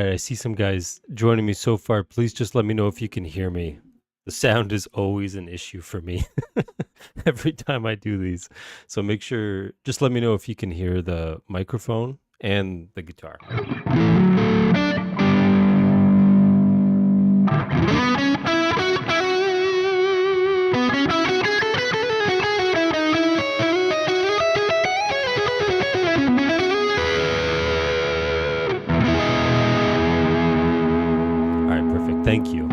right, I see some guys joining me so far. Please just let me know if you can hear me. The sound is always an issue for me every time I do these. So make sure, just let me know if you can hear the microphone and the guitar. All right, perfect. Thank you.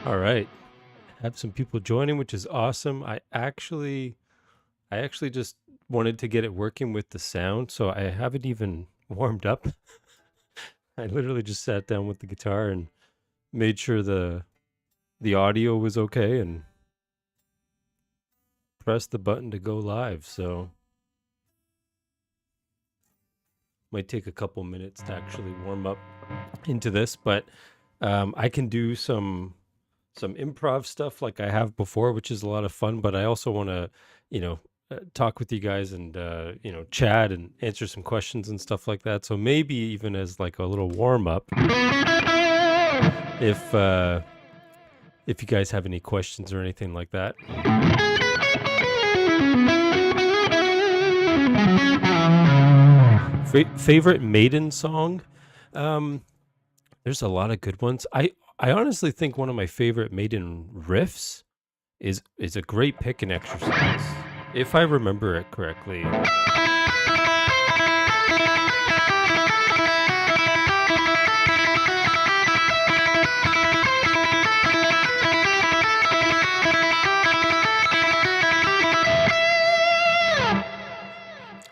All right. Have some people joining, which is awesome. I actually just wanted to get it working with the sound, so I haven't even warmed up. I literally just sat down with the guitar and made sure the audio was okay and pressed the button to go live. So might take a couple minutes to actually warm up into this, but I can do some improv stuff like I have before, which is a lot of fun, but I also want to, talk with you guys and, chat and answer some questions and stuff like that. So maybe even as like a little warm up, if you guys have any questions or anything like that. Favorite Maiden song? There's a lot of good ones. I honestly think one of my favorite Maiden riffs is a great picking exercise, if I remember it correctly.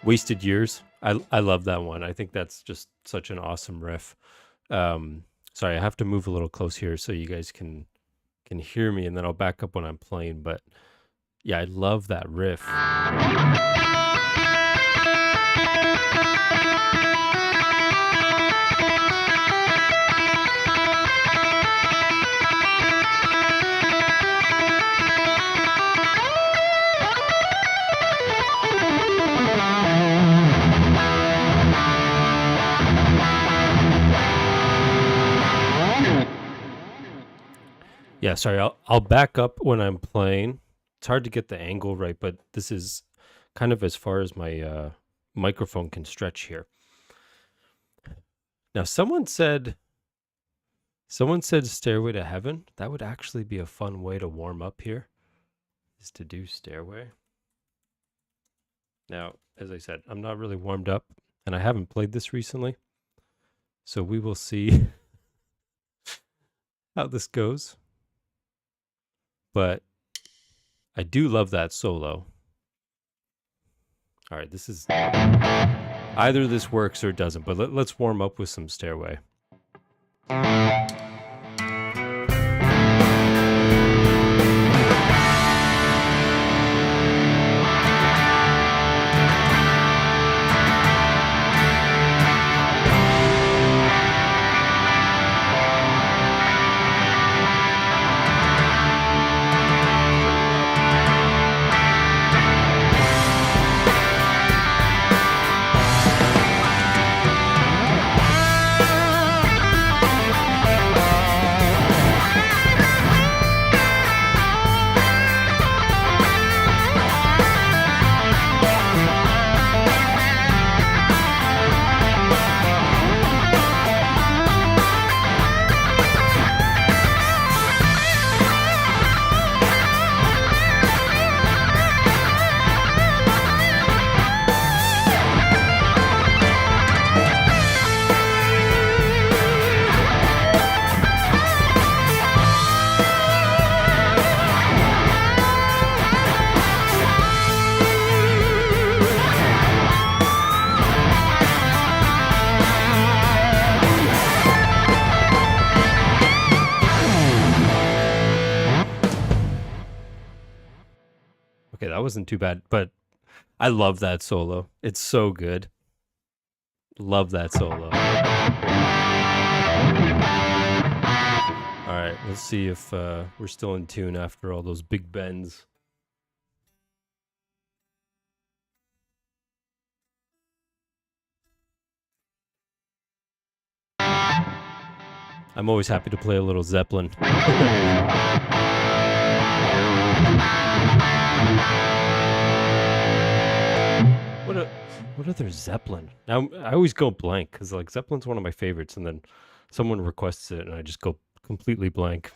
Wasted Years. I love that one. I think that's just such an awesome riff. Sorry, I have to move a little close here so you guys can hear me, and then I'll back up when I'm playing. But yeah, I love that riff. Yeah, sorry, I'll back up when I'm playing. It's hard to get the angle right, but this is kind of as far as my microphone can stretch here. Now, someone said Stairway to Heaven. That would actually be a fun way to warm up here, is to do Stairway. Now, as I said, I'm not really warmed up, and I haven't played this recently, so we will see how this goes. But I do love that solo. All right, this is either this works or it doesn't, but let's warm up with some Stairway. that wasn't too bad, but I love that solo. It's so good. Love that solo. All right, let's see if we're still in tune after all those big bends. I'm always happy to play a little Zeppelin. What other Zeppelin? Now I always go blank because like Zeppelin's one of my favorites, and then someone requests it, and I just go completely blank.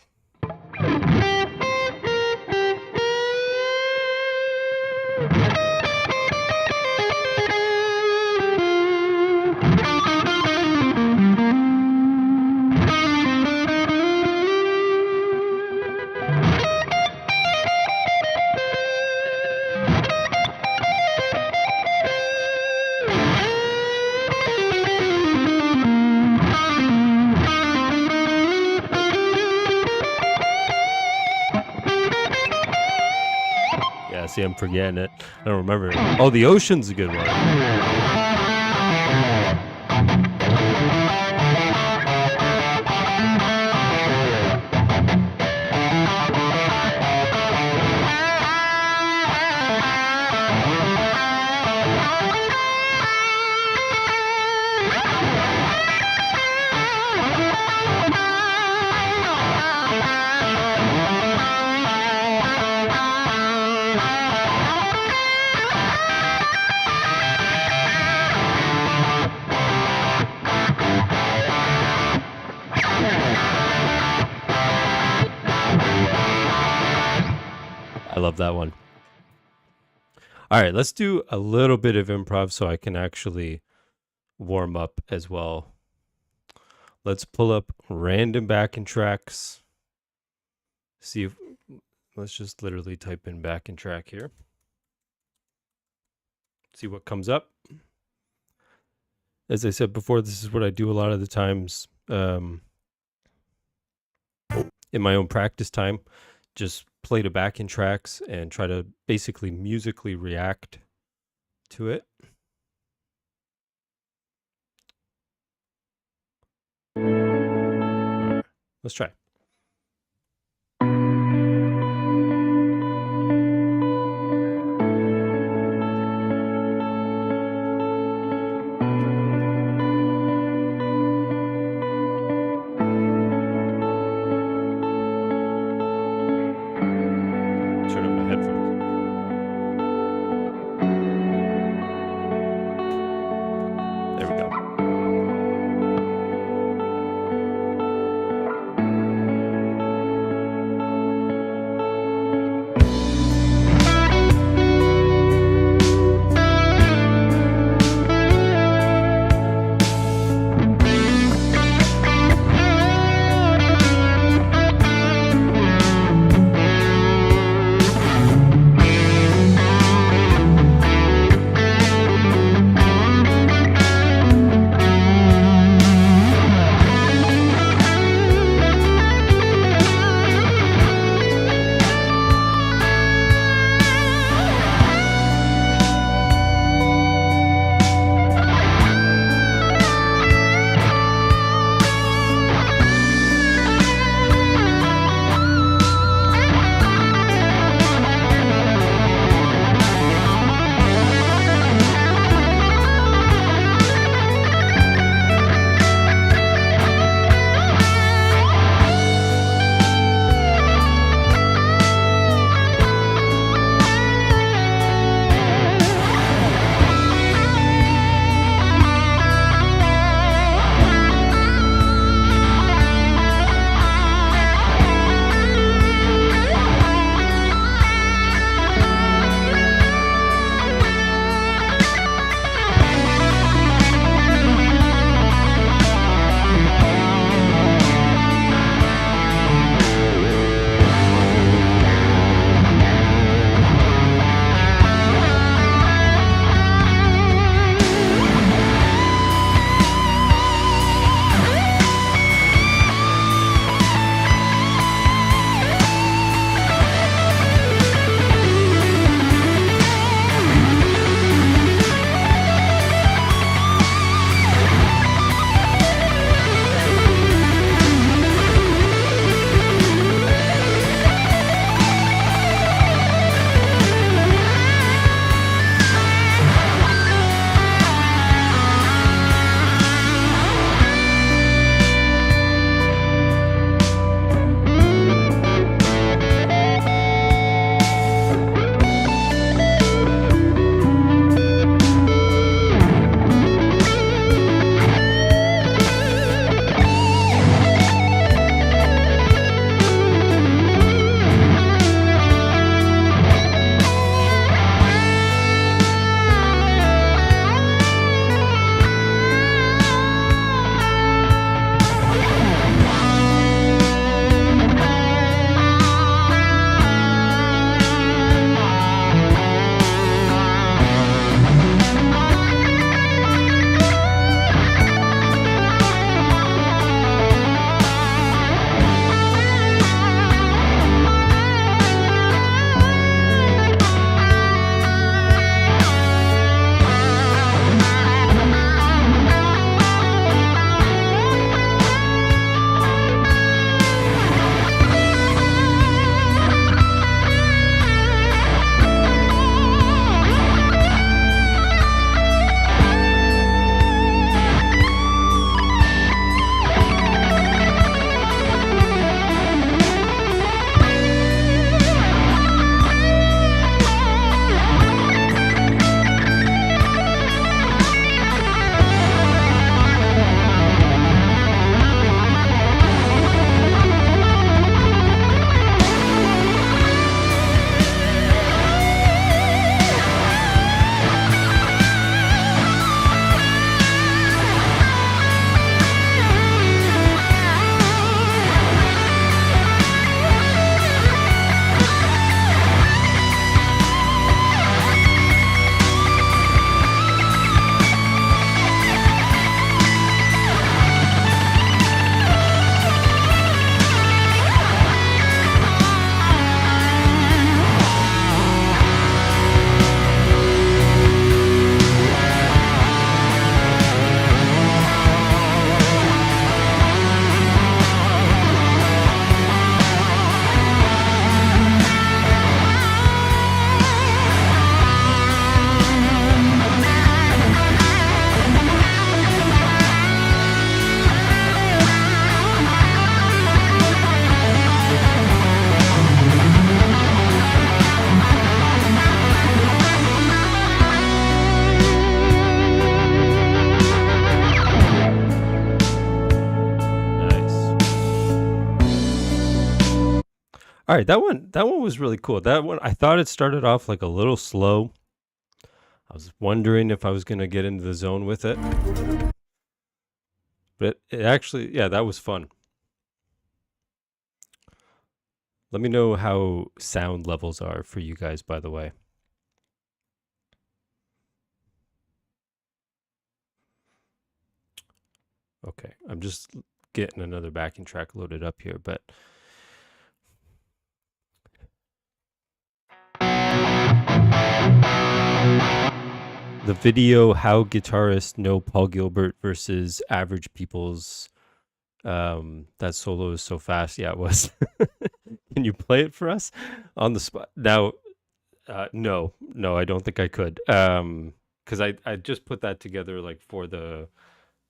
See, I'm forgetting it. I don't remember it. Oh, the ocean's a good one. I love that one. All right, let's do a little bit of improv so I can actually warm up as well. Let's pull up random backing tracks. See if, let's just literally type in backing track here. See what comes up. As I said before, this is what I do a lot of the times in my own practice time. Just play the backing tracks and try to basically musically react to it. All right, let's try. All right, that one was really cool. That one I thought it started off like a little slow. I was wondering if I was gonna get into the zone with it, but it actually, yeah, that was fun. Let me know how sound levels are for you guys, by the way. Okay, I'm just getting another backing track loaded up here, but the video "How Guitarists Know Paul Gilbert versus Average People's," that solo is so fast. Yeah, it was. Can you play it for us on the spot now? No, I don't think I could. Because I just put that together like for the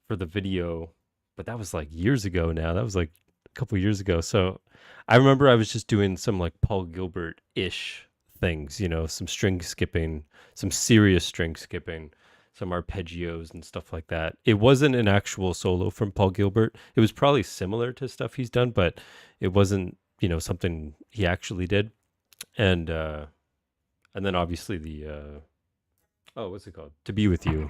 video, but that was like years ago now. That was like a couple years ago. So I remember I was just doing some like Paul Gilbert ish things, some string skipping, some serious string skipping, some arpeggios and stuff like that. It wasn't an actual solo from Paul Gilbert. It was probably similar to stuff he's done, but it wasn't, something he actually did. And then obviously the what's it called? To Be With You.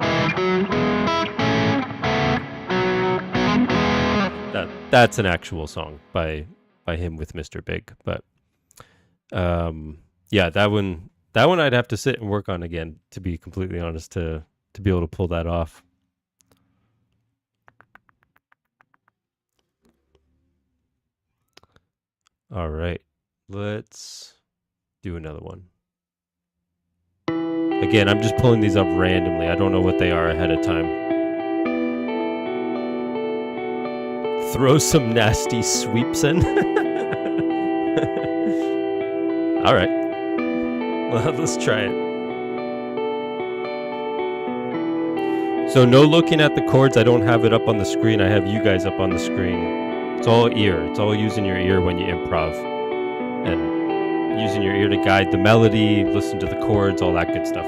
That's an actual song by him with Mr. Big. But yeah, that one I'd have to sit and work on again, to be completely honest, to be able to pull that off. All right, let's do another one. Again, I'm just pulling these up randomly. I don't know what they are ahead of time. Throw some nasty sweeps in. All right. Well, let's try it. So no looking at the chords. I don't have it up on the screen. I have you guys up on the screen. It's all ear. It's all using your ear when you improv. And using your ear to guide the melody, listen to the chords, all that good stuff.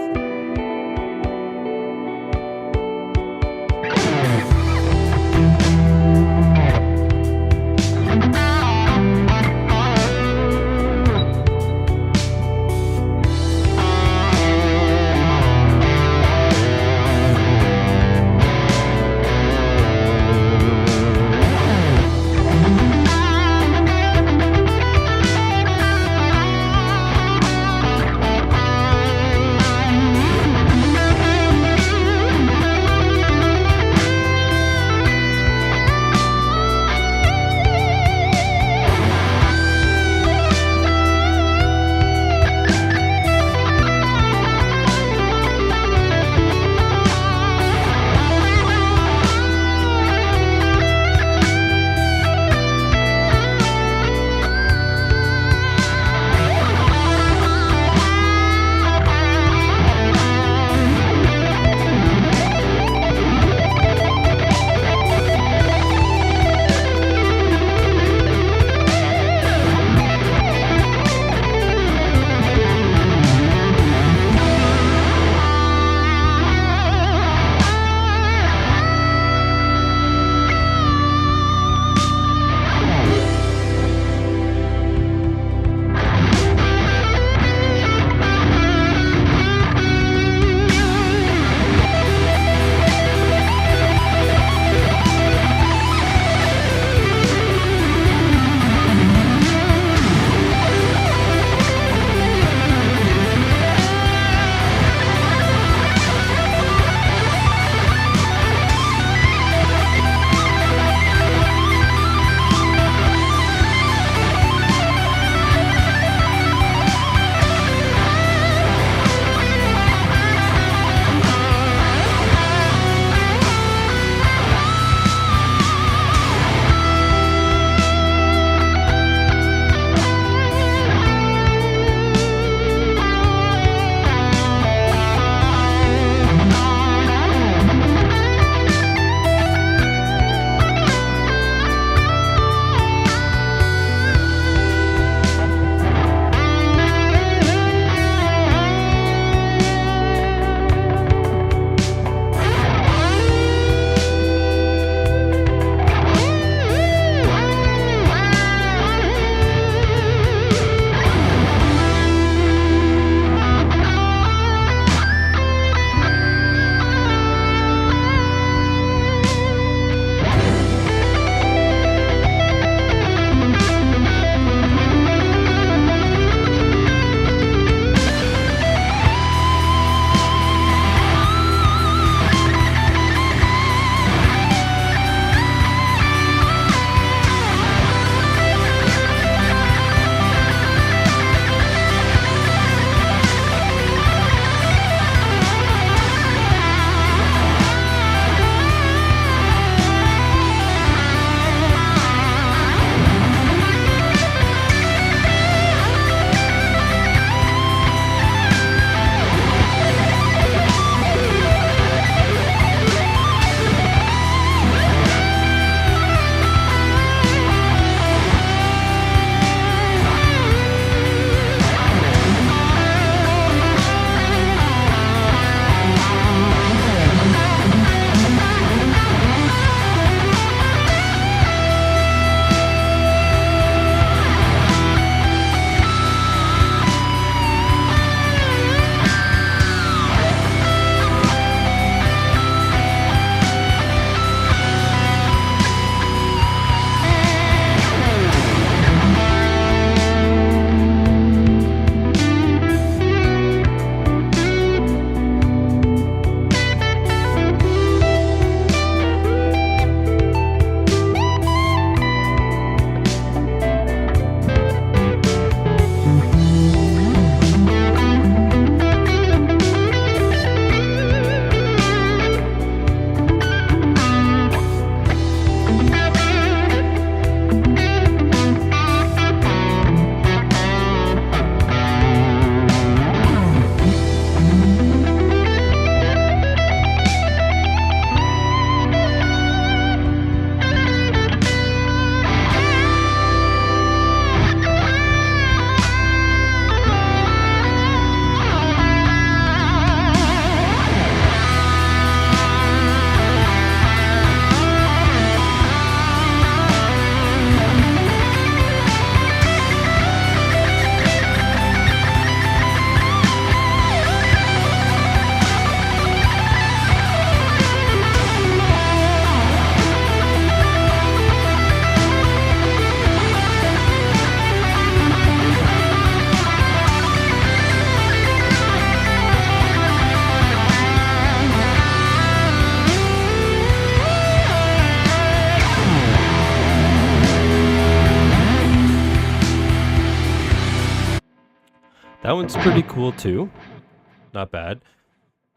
That one's pretty cool too. Not bad,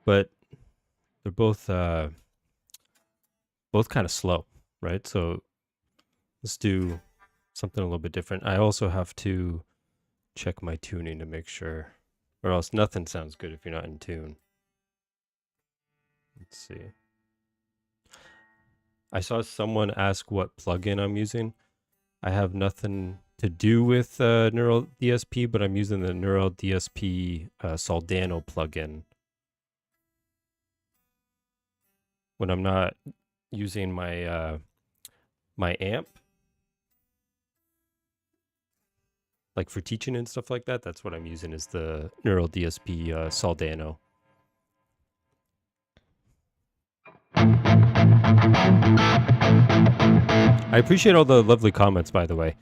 but they're both kind of slow, right? So let's do something a little bit different. I also have to check my tuning to make sure, or else nothing sounds good if you're not in tune. Let's see. I saw someone ask what plugin I'm using. I have nothing to do with Neural DSP, but I'm using the Neural DSP Soldano plugin. When I'm not using my my amp, like for teaching and stuff like that, that's what I'm using, is the Neural DSP Soldano. I appreciate all the lovely comments, by the way.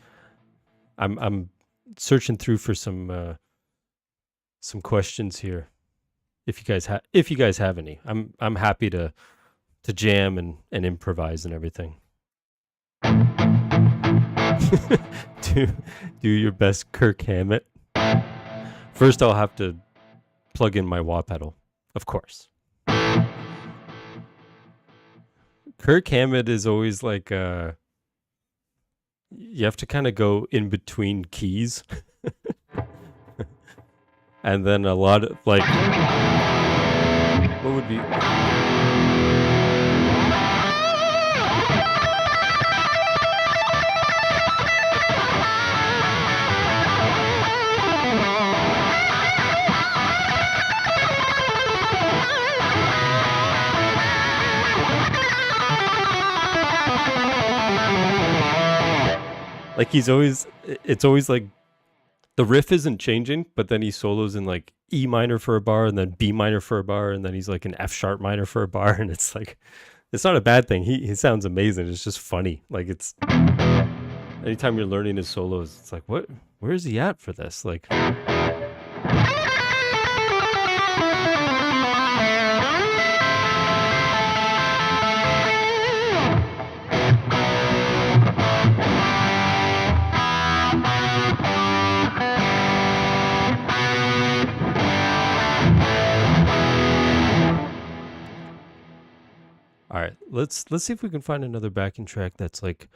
I'm searching through for some questions here. If you guys have any, I'm happy to jam and improvise and everything. do your best, Kirk Hammett. First, I'll have to plug in my wah pedal, of course. Kirk Hammett is always like you have to kind of go in between keys. And then a lot of like, what would be like it's always like the riff isn't changing, but then he solos in like E minor for a bar and then B minor for a bar, and then he's like an F sharp minor for a bar, and it's like, it's not a bad thing. He sounds amazing. It's just funny. Like, it's anytime you're learning his solos, it's like, where is he at for this? Like, all right, let's see if we can find another backing track that's like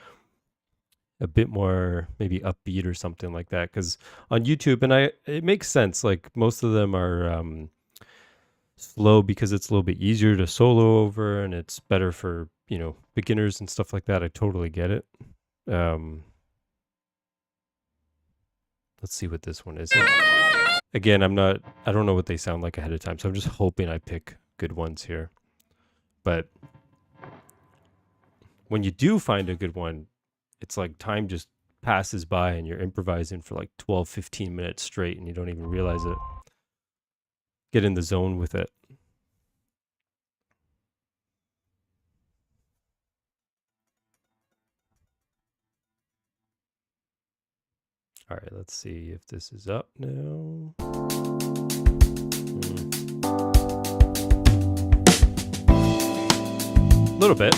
a bit more maybe upbeat or something like that. Because on YouTube, and it makes sense. Like, most of them are slow because it's a little bit easier to solo over, and it's better for, you know, beginners and stuff like that. I totally get it. Let's see what this one is. Again, I don't know what they sound like ahead of time, so I'm just hoping I pick good ones here. But when you do find a good one, it's like time just passes by and you're improvising for like 12, 15 minutes straight and you don't even realize it. Get in the zone with it. All right, let's see if this is up now. A little bit.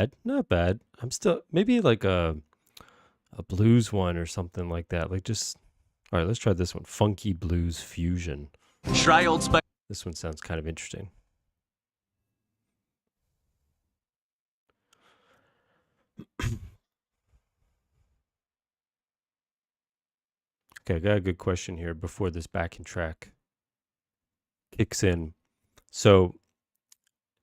bad. Not bad. I'm still maybe like a blues one or something like that. Like just all right, let's try this one. Funky blues fusion. Try Old Spice. This one sounds kind of interesting. Okay, I got a good question here before this backing track kicks in. So,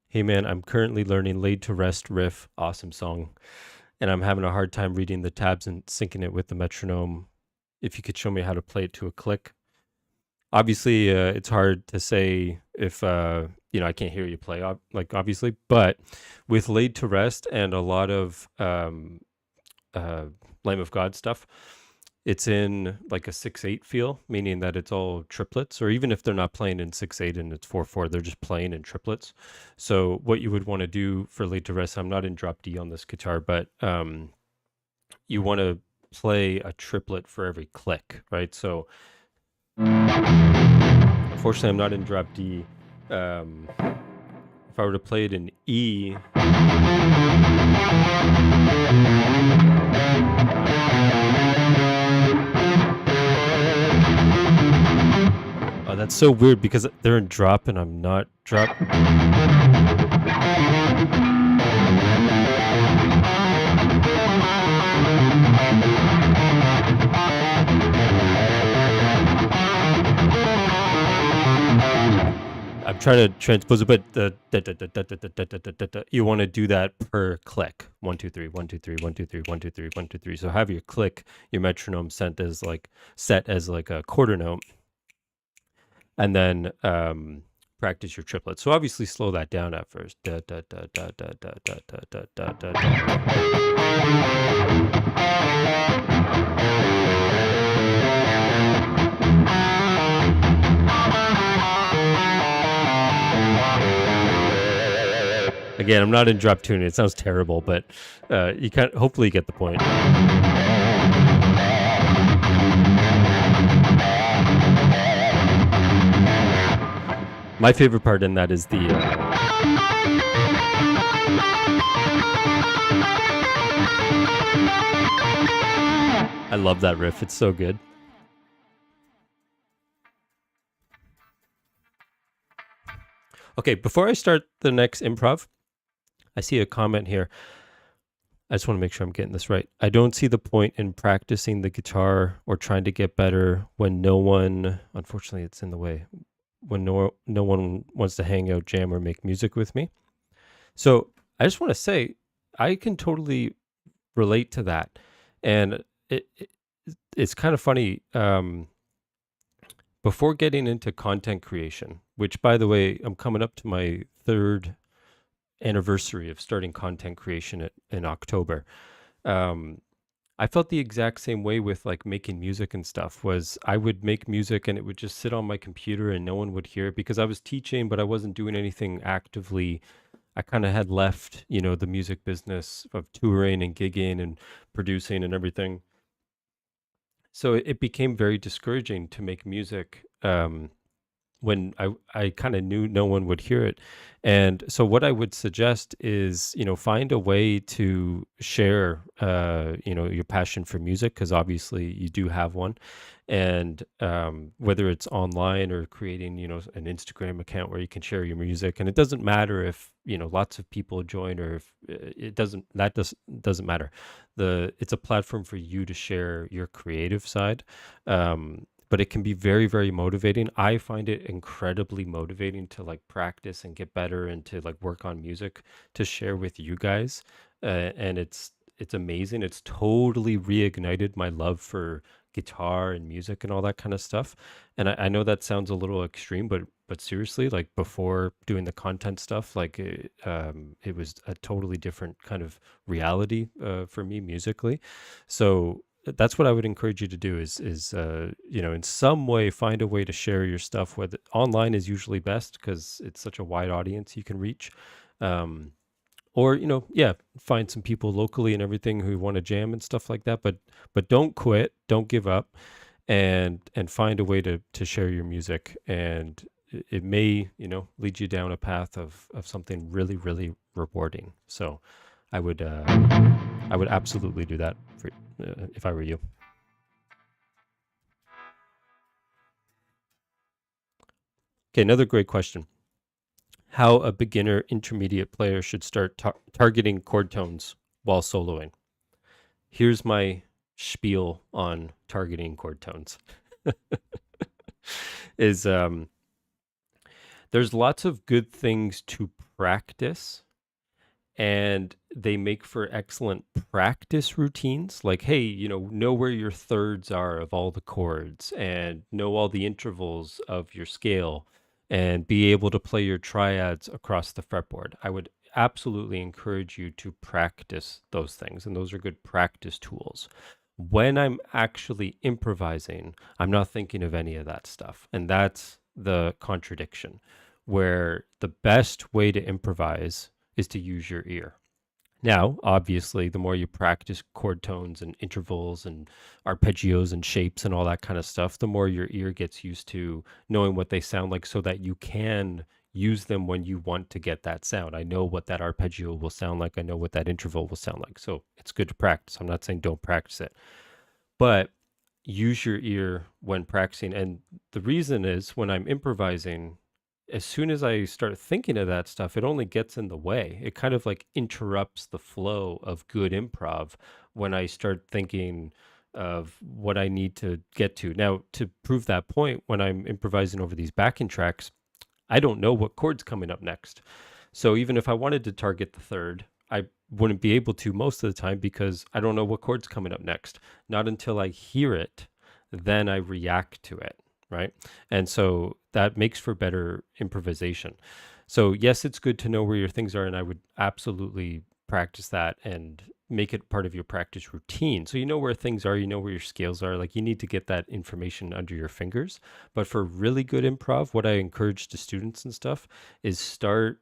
hey man, I'm currently learning Laid to Rest riff, awesome song, and I'm having a hard time reading the tabs and syncing it with the metronome. If you could show me how to play it to a click. Obviously, it's hard to say if I can't hear you play, obviously, but with Laid to Rest and a lot of Lamb of God stuff, it's in like a 6/8 feel, meaning that it's all triplets, or even if they're not playing in 6/8 and it's 4/4, they're just playing in triplets. So what you would want to do for Laid to Rest, I'm not in drop D on this guitar, but you want to play a triplet for every click, right? So unfortunately, I'm not in drop D. If I were to play it in E, oh, that's so weird because they're in drop and I'm not drop. I'm trying to transpose it, but you want to do that per click. 1, 2, 3, 1, 2, 3, 1, 2, 3, 1, 2, 3, 1, 2, 3. So have your click, your metronome set as like a quarter note, and then practice your triplets. So obviously slow that down at first. Again, I'm not in drop tuning. It sounds terrible, but you can hopefully get the point. My favorite part in that is the I love that riff. It's so good. Okay, before I start the next improv, I see a comment here. I just want to make sure I'm getting this right. I don't see the point in practicing the guitar or trying to get better when no one, unfortunately it's in the way, when no one wants to hang out, jam, or make music with me. So I just want to say, I can totally relate to that. And it's kind of funny. Before getting into content creation, which by the way, I'm coming up to my 3rd anniversary of starting content creation in October. I felt the exact same way with like making music and stuff. Was I would make music and it would just sit on my computer and no one would hear it because I was teaching, but I wasn't doing anything actively. I kind of had left, the music business of touring and gigging and producing and everything. So it became very discouraging to make music when I kind of knew no one would hear it. And so what I would suggest is, find a way to share, your passion for music, because obviously you do have one. And whether it's online or creating, an Instagram account where you can share your music. And it doesn't matter if, lots of people join or if doesn't matter. It's a platform for you to share your creative side. But it can be very, very motivating. I find it incredibly motivating to like practice and get better and to like work on music to share with you guys. And it's amazing. It's totally reignited my love for guitar and music and all that kind of stuff. And I know that sounds a little extreme, but seriously, like before doing the content stuff, like it was a totally different kind of reality for me musically. So that's what I would encourage you to do is in some way find a way to share your stuff. Whether online is usually best because it's such a wide audience you can reach, or find some people locally and everything who want to jam and stuff like that. But don't quit, don't give up, and find a way to share your music. And it may lead you down a path of something really, really rewarding. So I would absolutely do that if I were you. Okay, another great question. How a beginner intermediate player should start targeting chord tones while soloing. Here's my spiel on targeting chord tones. There's lots of good things to practice, and they make for excellent practice routines. Like, hey, know where your thirds are of all the chords, and know all the intervals of your scale, and be able to play your triads across the fretboard. I would absolutely encourage you to practice those things, and those are good practice tools. When I'm actually improvising, I'm not thinking of any of that stuff. And that's the contradiction, where the best way to improvise is to use your ear. Now, obviously, the more you practice chord tones and intervals and arpeggios and shapes and all that kind of stuff, the more your ear gets used to knowing what they sound like so that you can use them when you want to get that sound. I know what that arpeggio will sound like. I know what that interval will sound like. So it's good to practice. I'm not saying don't practice it, but use your ear when practicing. And the reason is, when I'm improvising, as soon as I start thinking of that stuff, it only gets in the way. It kind of like interrupts the flow of good improv when I start thinking of what I need to get to. Now, to prove that point, when I'm improvising over these backing tracks, I don't know what chord's coming up next. So even if I wanted to target the third, I wouldn't be able to most of the time because I don't know what chord's coming up next. Not until I hear it, then I react to it, right? And so that makes for better improvisation. So yes, it's good to know where your things are, and I would absolutely practice that and make it part of your practice routine. So you know where things are, you know where your scales are. Like, you need to get that information under your fingers. But for really good improv, what I encourage to students and stuff is start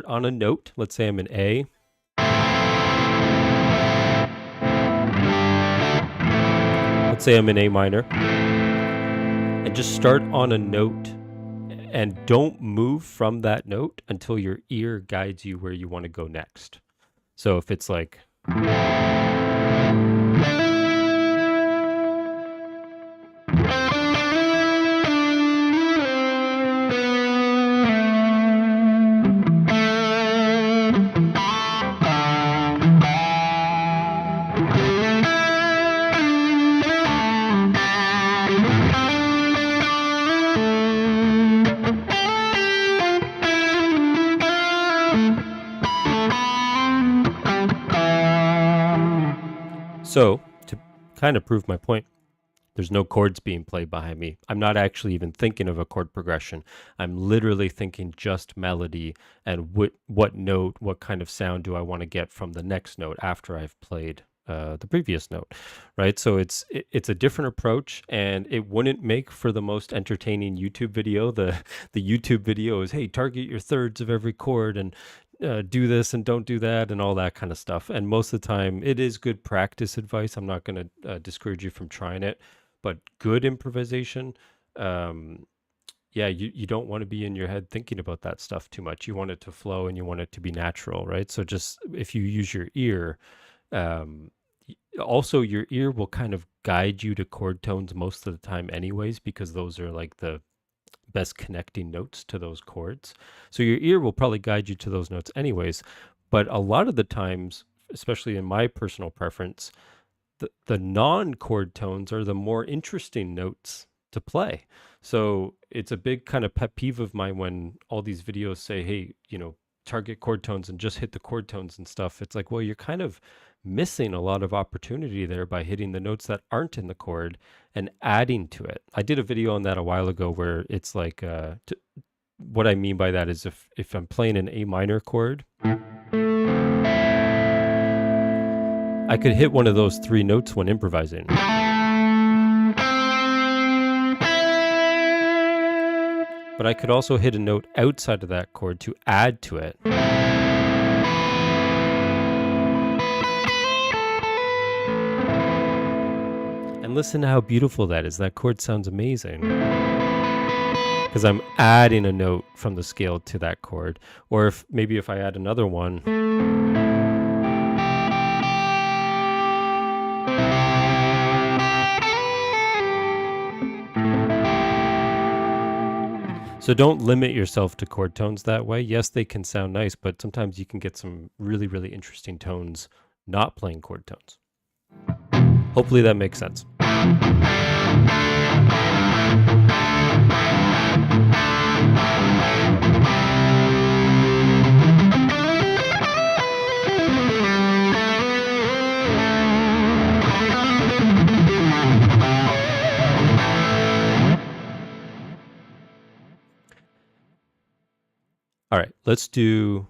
on a note. Let's say I'm an A. Let's say I'm in A minor. And just start on a note and don't move from that note until your ear guides you where you want to go next. So if it's like, so to kind of prove my point, there's no chords being played behind me. I'm not actually even thinking of a chord progression. I'm literally thinking just melody and what note, what kind of sound do I want to get from the next note after I've played the previous note, right? So it's a different approach, and it wouldn't make for the most entertaining YouTube video. The YouTube video is, hey, target your thirds of every chord and do this and don't do that and all that kind of stuff. And most of the time, it is good practice advice. I'm not going to discourage you from trying it, but good improvisation, you don't want to be in your head thinking about that stuff too much. You want it to flow and you want it to be natural, right? So just if you use your ear, also your ear will kind of guide you to chord tones most of the time anyways, because those are like the best connecting notes to those chords. So your ear will probably guide you to those notes anyways. But a lot of the times, especially in my personal preference, the non-chord tones are the more interesting notes to play. So it's a big kind of pet peeve of mine when all these videos say, hey, target chord tones and just hit the chord tones and stuff. It's like, well, you're kind of missing a lot of opportunity there by hitting the notes that aren't in the chord and adding to it. I did a video on that a while ago where it's like, what I mean by that is if I'm playing an A minor chord, I could hit one of those three notes when improvising. But I could also hit a note outside of that chord to add to it. And listen to how beautiful that is. That chord sounds amazing. Because I'm adding a note from the scale to that chord. Or if I add another one, So don't limit yourself to chord tones that way. Yes, they can sound nice, but sometimes you can get some really, really interesting tones not playing chord tones. Hopefully that makes sense. All right, let's do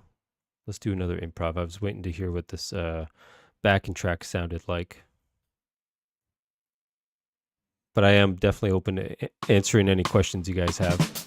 another improv. I was waiting to hear what this backing track sounded like. But I am definitely open to answering any questions you guys have.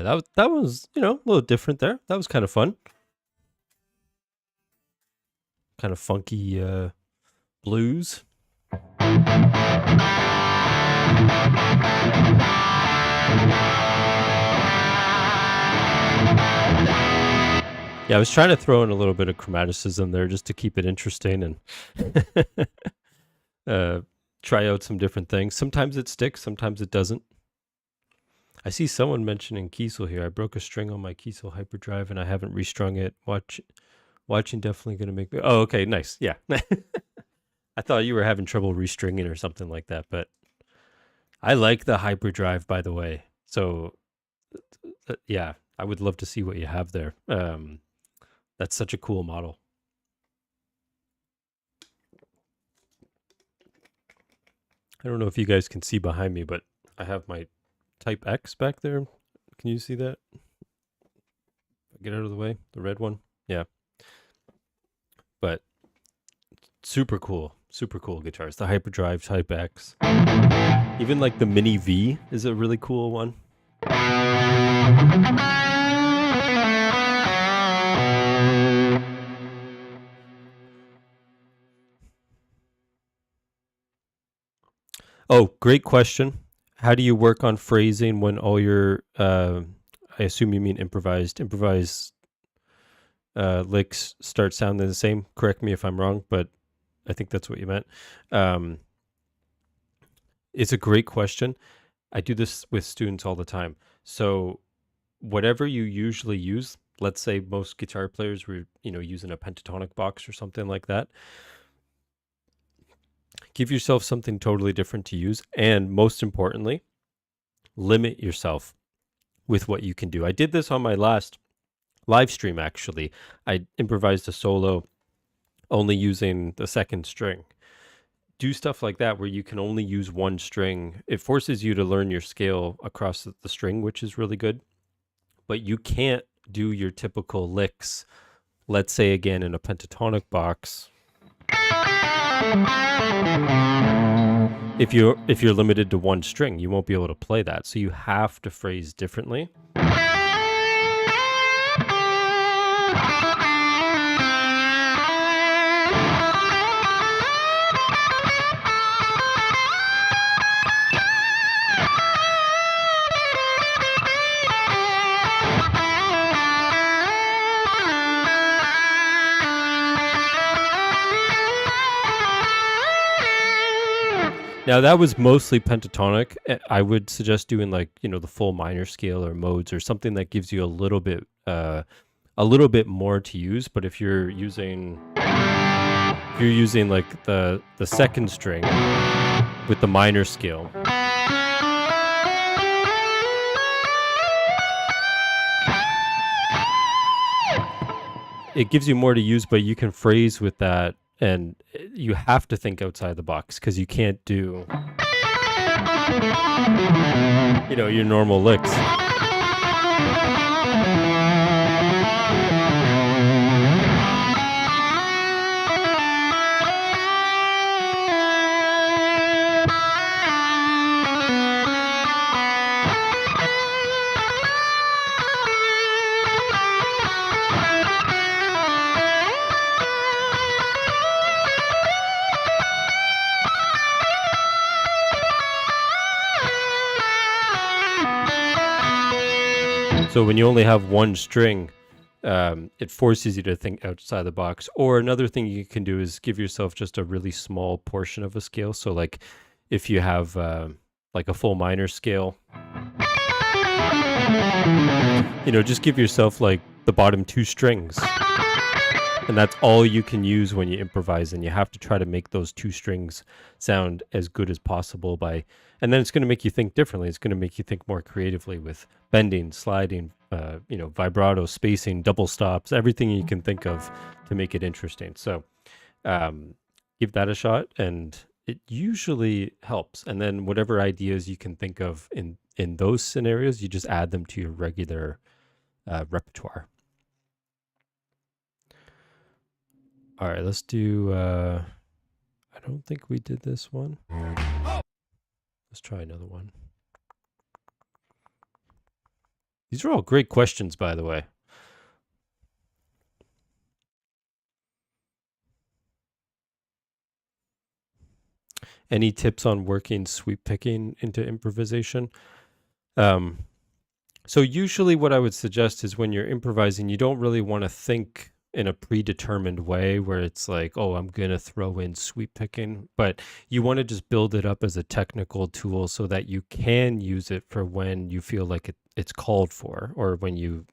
that was, a little different there. That was kind of fun. Kind of funky blues. Yeah, I was trying to throw in a little bit of chromaticism there just to keep it interesting and try out some different things. Sometimes it sticks, sometimes it doesn't. I see someone mentioning Kiesel here. I broke a string on my Kiesel hyperdrive and I haven't restrung it. Watching definitely going to make me... Oh, okay, nice. Yeah. I thought you were having trouble restringing or something like that, but I like the hyperdrive, by the way. So, yeah, I would love to see what you have there. That's such a cool model. I don't know if you guys can see behind me, but I have my Type X back there. Can you see that? Get out of the way, the red one. Yeah. But super cool guitars. The Hyperdrive Type X. Even like the Mini V is a really cool one. Oh, great question. How do you work on phrasing when all your, I assume you mean improvised licks start sounding the same? Correct me if I'm wrong, but I think that's what you meant. It's a great question. I do this with students all the time. So whatever you usually use, let's say most guitar players were, using a pentatonic box or something like that. Give yourself something totally different to use. And most importantly, limit yourself with what you can do. I did this on my last live stream, actually. I improvised a solo only using the second string. Do stuff like that where you can only use one string. It forces you to learn your scale across the string, which is really good. But you can't do your typical licks, let's say again in a pentatonic box. If you're limited to one string, you won't be able to play that. So you have to phrase differently. Now that was mostly pentatonic. I would suggest doing like, the full minor scale or modes or something that gives you a little bit more to use. But if you're using like the second string with the minor scale, it gives you more to use, but you can phrase with that. And you have to think outside the box because you can't do, your normal licks. So when you only have one string, it forces you to think outside the box. Or another thing you can do is give yourself just a really small portion of a scale. So like if you have like a full minor scale, just give yourself like the bottom two strings. And that's all you can use when you improvise, and you have to try to make those two strings sound as good as possible and then it's going to make you think differently. It's going to make you think more creatively with bending, sliding, vibrato, spacing, double stops, everything you can think of to make it interesting. So give that a shot, and it usually helps. And then whatever ideas you can think of in those scenarios, you just add them to your regular repertoire. All right, let's do, I don't think we did this one. Let's try another one. These are all great questions, by the way. Any tips on working sweep picking into improvisation? Um, so usually what I would suggest is when you're improvising, you don't really want to think in a predetermined way where it's like, oh, I'm going to throw in sweep picking, but you want to just build it up as a technical tool so that you can use it for when you feel like it's called for, or when you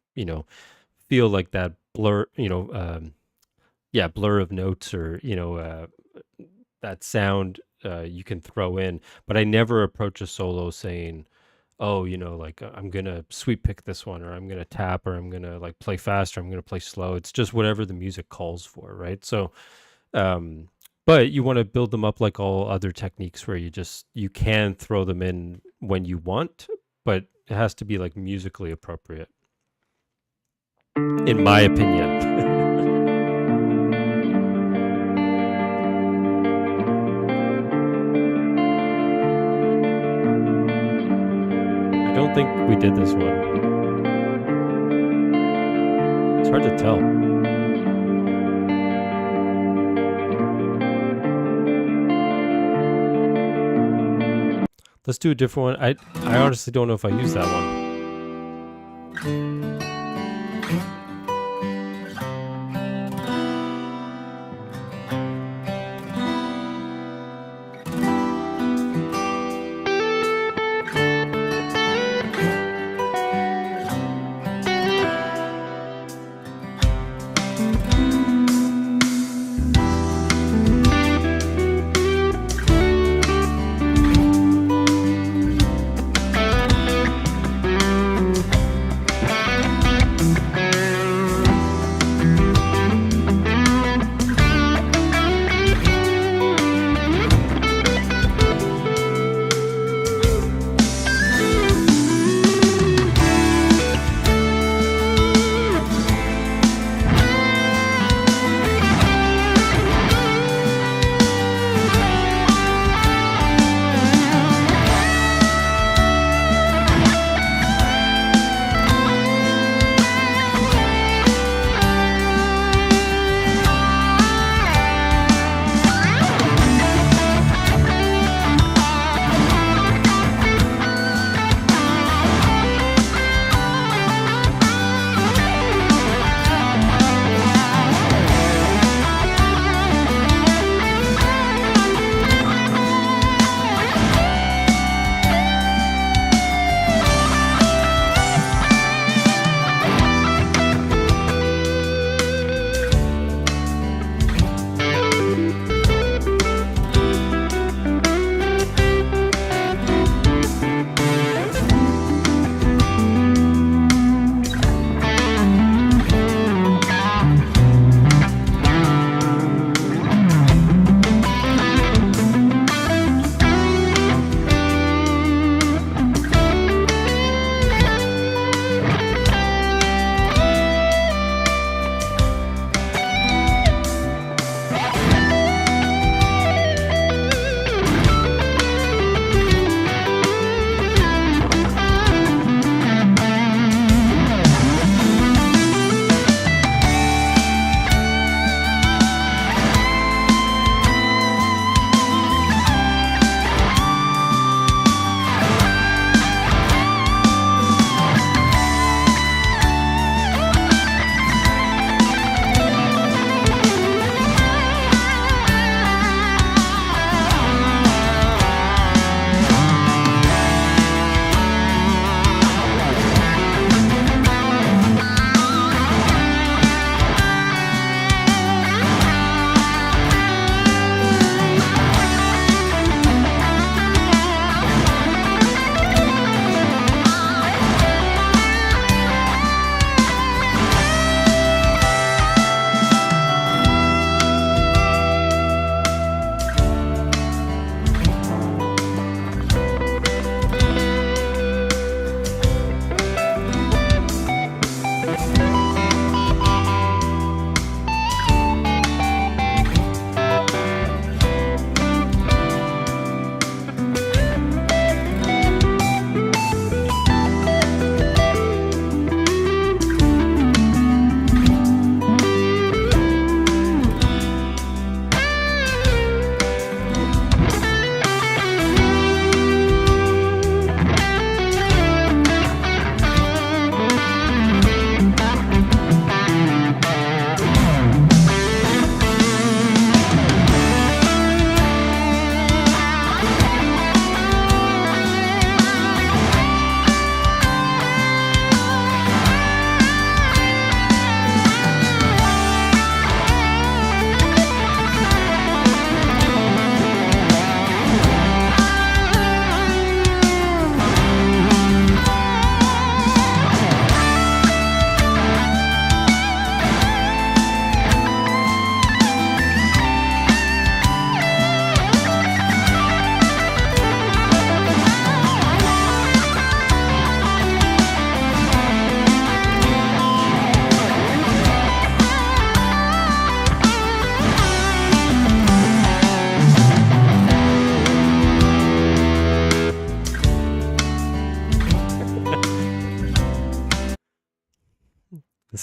feel like that blur, blur of notes, or, that sound you can throw in. But I never approach a solo saying, oh, like I'm gonna sweep pick this one, or I'm gonna tap, or I'm gonna like play fast, or I'm gonna play slow. It's just whatever the music calls for, right? So but you want to build them up like all other techniques, where you can throw them in when you want, but it has to be like musically appropriate, in my opinion. I don't think we did this one. It's hard to tell. Let's do a different one. I honestly don't know if I use that one.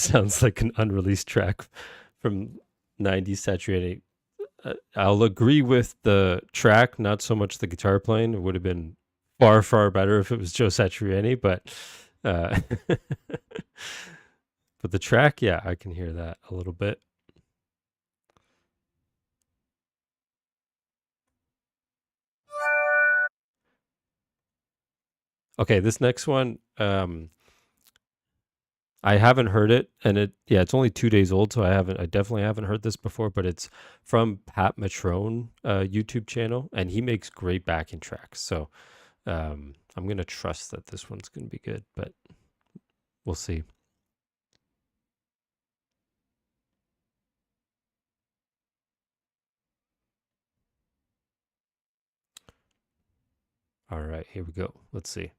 sounds like an unreleased track from 90s saturating. I'll agree with the track, not so much the guitar playing. It would have been far, far better if it was Joe Satriani, but but the track, yeah, I can hear that a little bit. Okay, this next one, I haven't heard it, and it's only 2 days old, so I definitely haven't heard this before, but it's from Pat Matrone YouTube channel, and he makes great backing tracks. So I'm gonna trust that this one's gonna be good, but we'll see. All right, here we go. Let's see.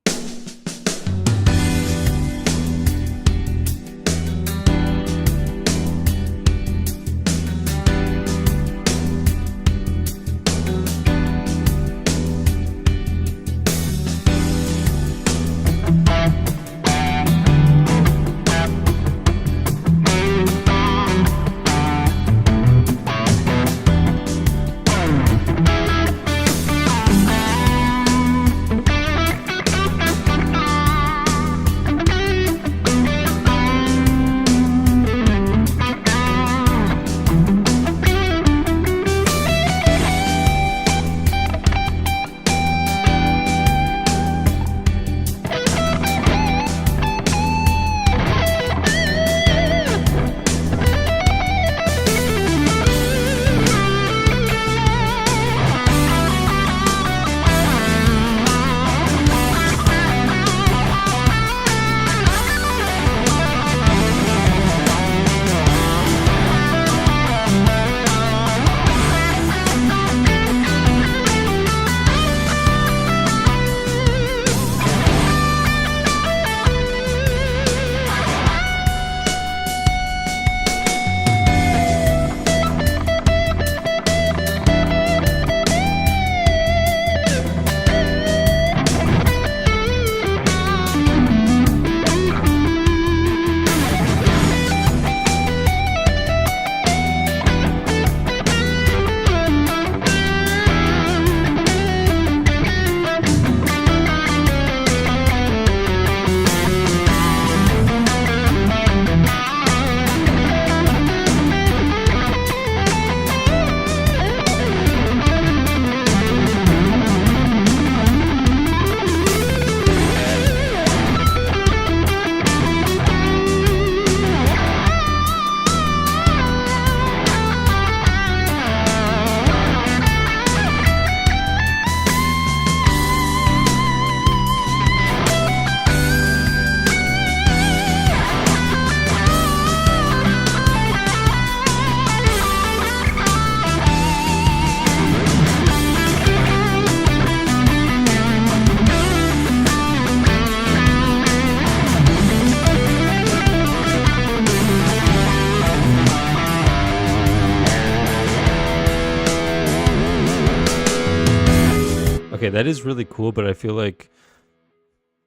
Okay, that is really cool, but I feel like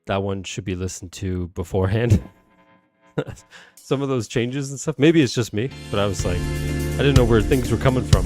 that one should be listened to beforehand. Some of those changes and stuff. Maybe it's just me, but I was like, I didn't know where things were coming from.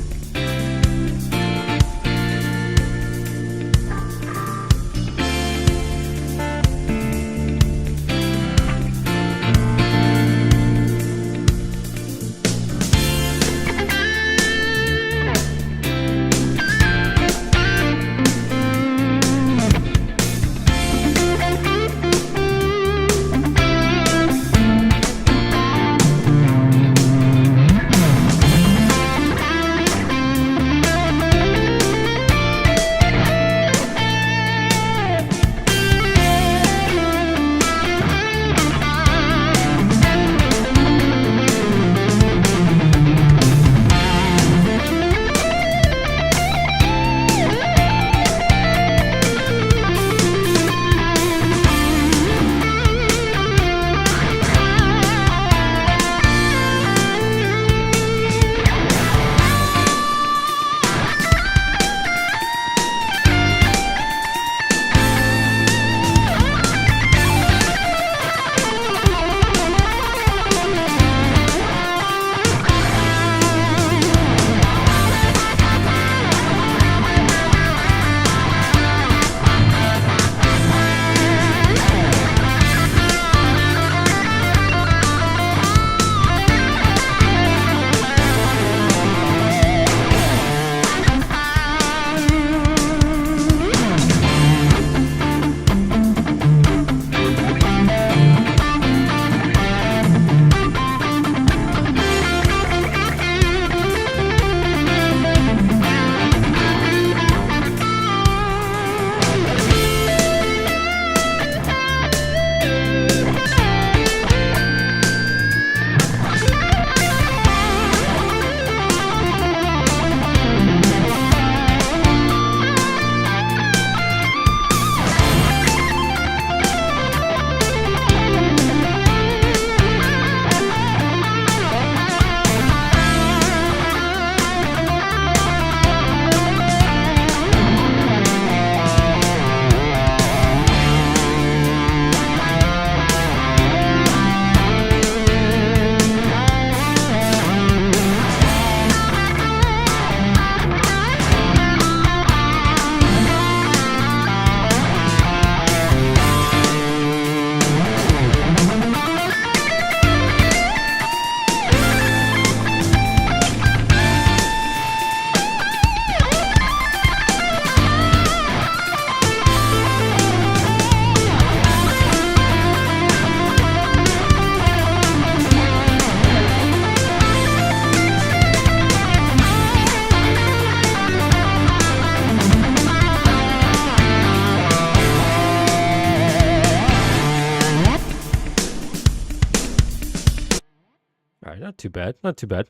Not too bad. Not too bad.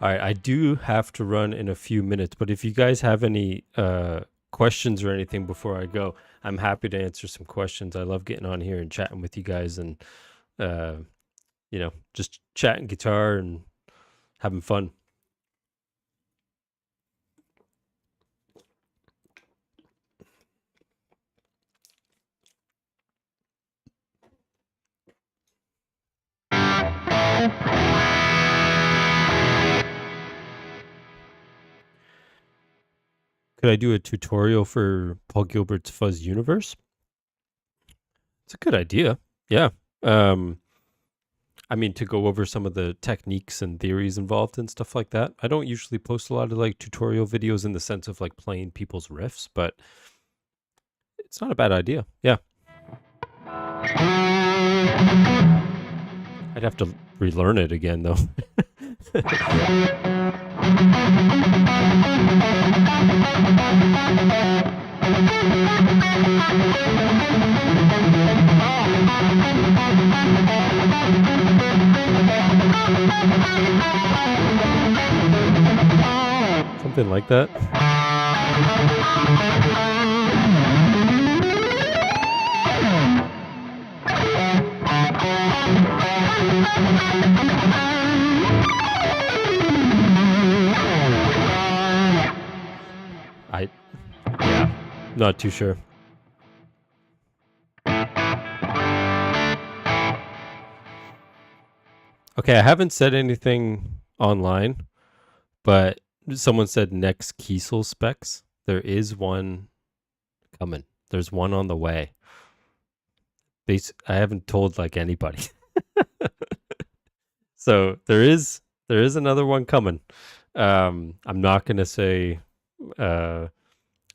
All right, I do have to run in a few minutes, but if you guys have any questions or anything before I go, I'm happy to answer some questions. I love getting on here and chatting with you guys and, just chatting guitar and having fun. Could I do a tutorial for Paul Gilbert's Fuzz Universe? It's a good idea. Yeah. I mean, to go over some of the techniques and theories involved and stuff like that. I don't usually post a lot of like tutorial videos in the sense of like playing people's riffs, but it's not a bad idea. Yeah. I'd have to relearn it again though. Something like that. Not too sure. Okay, I haven't said anything online, but someone said next Kiesel specs. There is one coming. There's one on the way. I haven't told like anybody. So there is another one coming. I'm not gonna say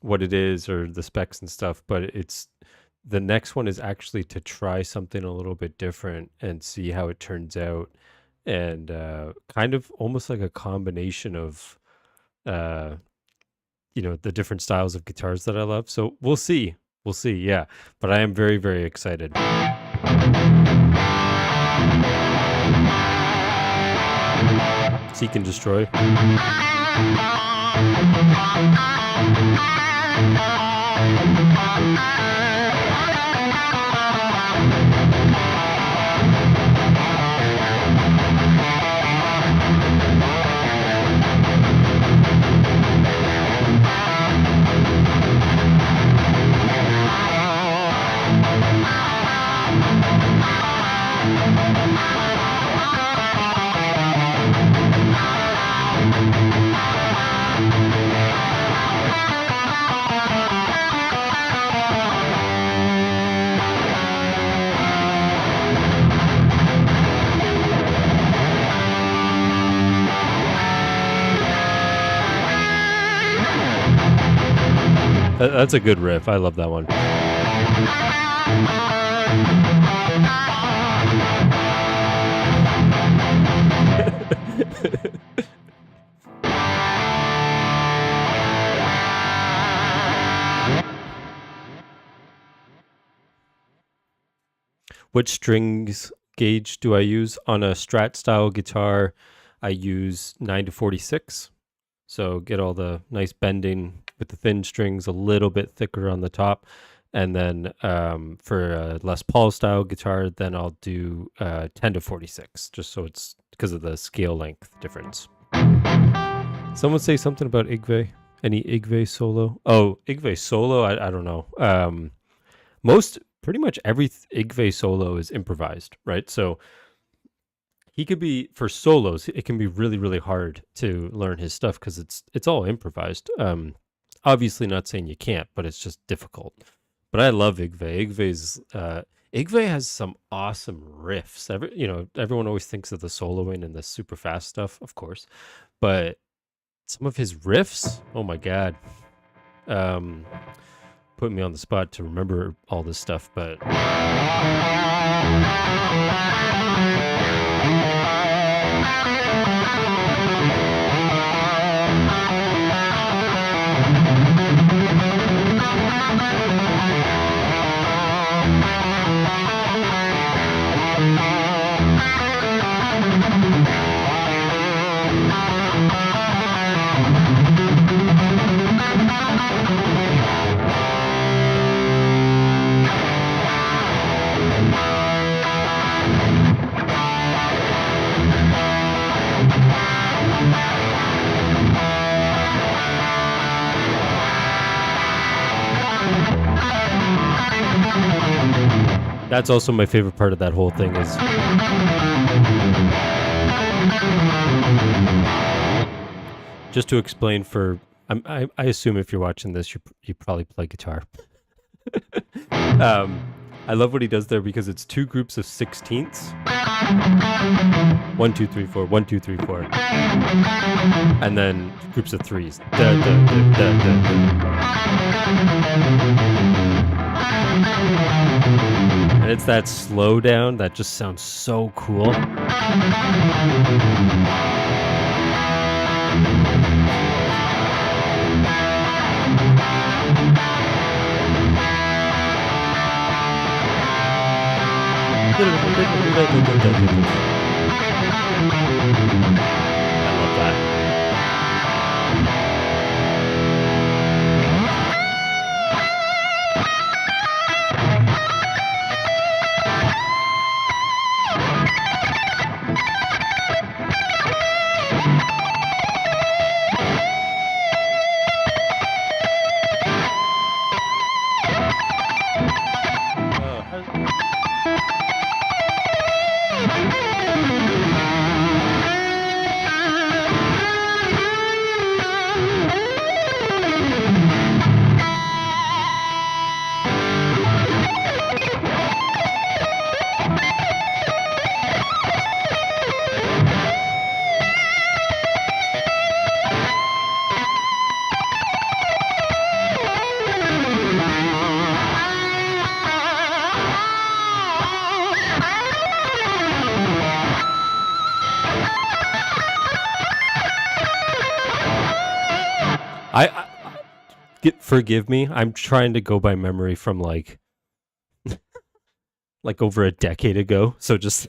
what it is or the specs and stuff, but the next one is actually to try something a little bit different and see how it turns out, and kind of almost like a combination of the different styles of guitars that I love. So we'll see, yeah, but I am very, very excited. Seek and Destroy. That's a good riff. I love that one. Which strings gauge do I use? On a Strat style guitar, I use 9-46. So get all the nice bending with the thin strings, a little bit thicker on the top. And then for a Les Paul style guitar, then I'll do 10-46, just so it's because of the scale length difference. Someone say something about Yngwie. Any Yngwie solo? Oh, Yngwie solo? I don't know. Pretty much every Yngwie solo is improvised, right? So he could be, for solos, it can be really, really hard to learn his stuff because it's all improvised. Obviously not saying you can't, but it's just difficult. But I love Yngwie. Yngwie has some awesome riffs. Everyone always thinks of the soloing and the super fast stuff, of course. But some of his riffs, oh my God. Put me on the spot to remember all this stuff, but That's also my favorite part of that whole thing is just to explain for I assume if you're watching this, you probably play guitar. I love what he does there because it's two groups of 16ths. 1, 2, 3, 4, 1, 2, 3, 4. And then groups of threes. Da, da, da, da, da, da. And it's that slow down that just sounds so cool. I love that. Forgive me. I'm trying to go by memory from like over a decade ago. So just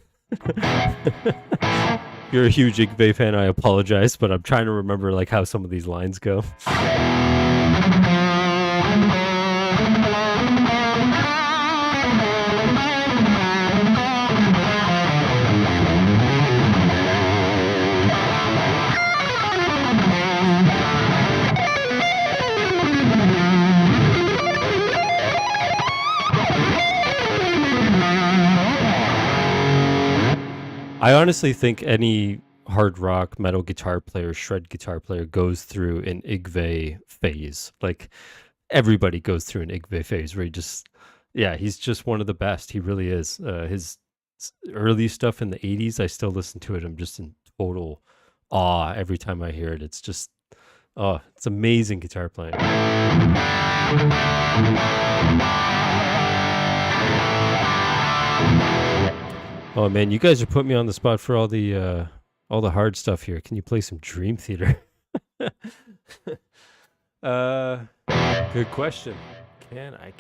you're a huge Yngwie fan. I apologize, but I'm trying to remember like how some of these lines go. I honestly think any hard rock, metal guitar player, shred guitar player goes through an Yngwie phase. Like everybody goes through an Yngwie phase where he's just one of the best. He really is. His early stuff in the 80s, I still listen to it. I'm just in total awe every time I hear it. It's just, it's amazing guitar playing. Oh man, you guys are putting me on the spot for all the hard stuff here. Can you play some Dream Theater? Good question. Can I?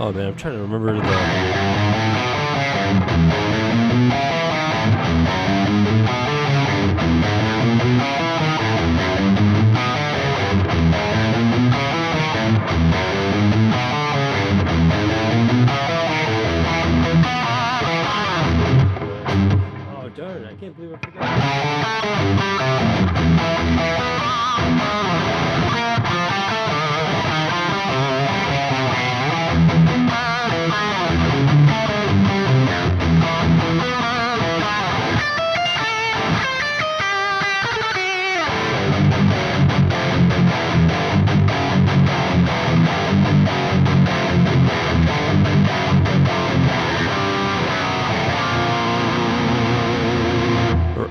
Oh man, I'm trying to remember the. Oh darn! I can't believe I forgot.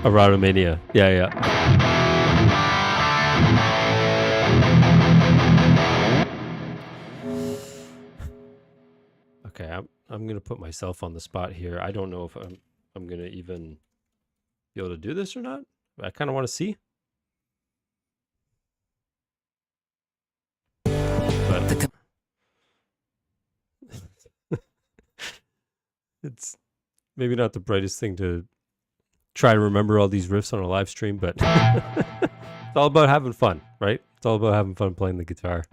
Erotomania. Yeah. Okay, I'm gonna put myself on the spot here. I don't know if I'm gonna even be able to do this or not. I kind of want to see. it's maybe not the brightest thing to try and remember all these riffs on a live stream, but it's all about having fun, right? It's all about having fun playing the guitar.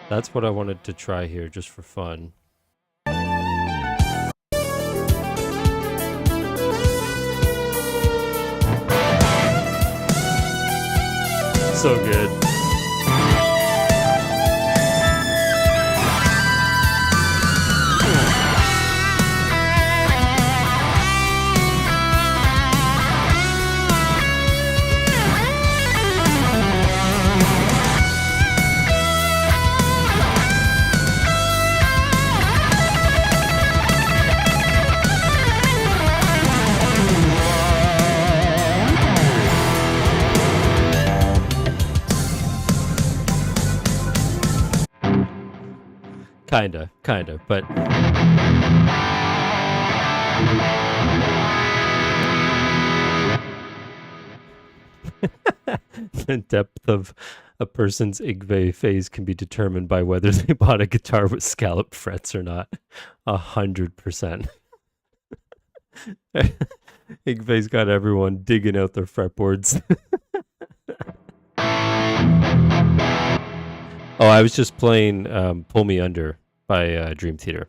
That's what I wanted to try here just for fun. So good. Kinda, but the depth of a person's Yngwie phase can be determined by whether they bought a guitar with scalloped frets or not. 100%. Yngwie's got everyone digging out their fretboards. Oh, I was just playing Pull Me Under by Dream Theater.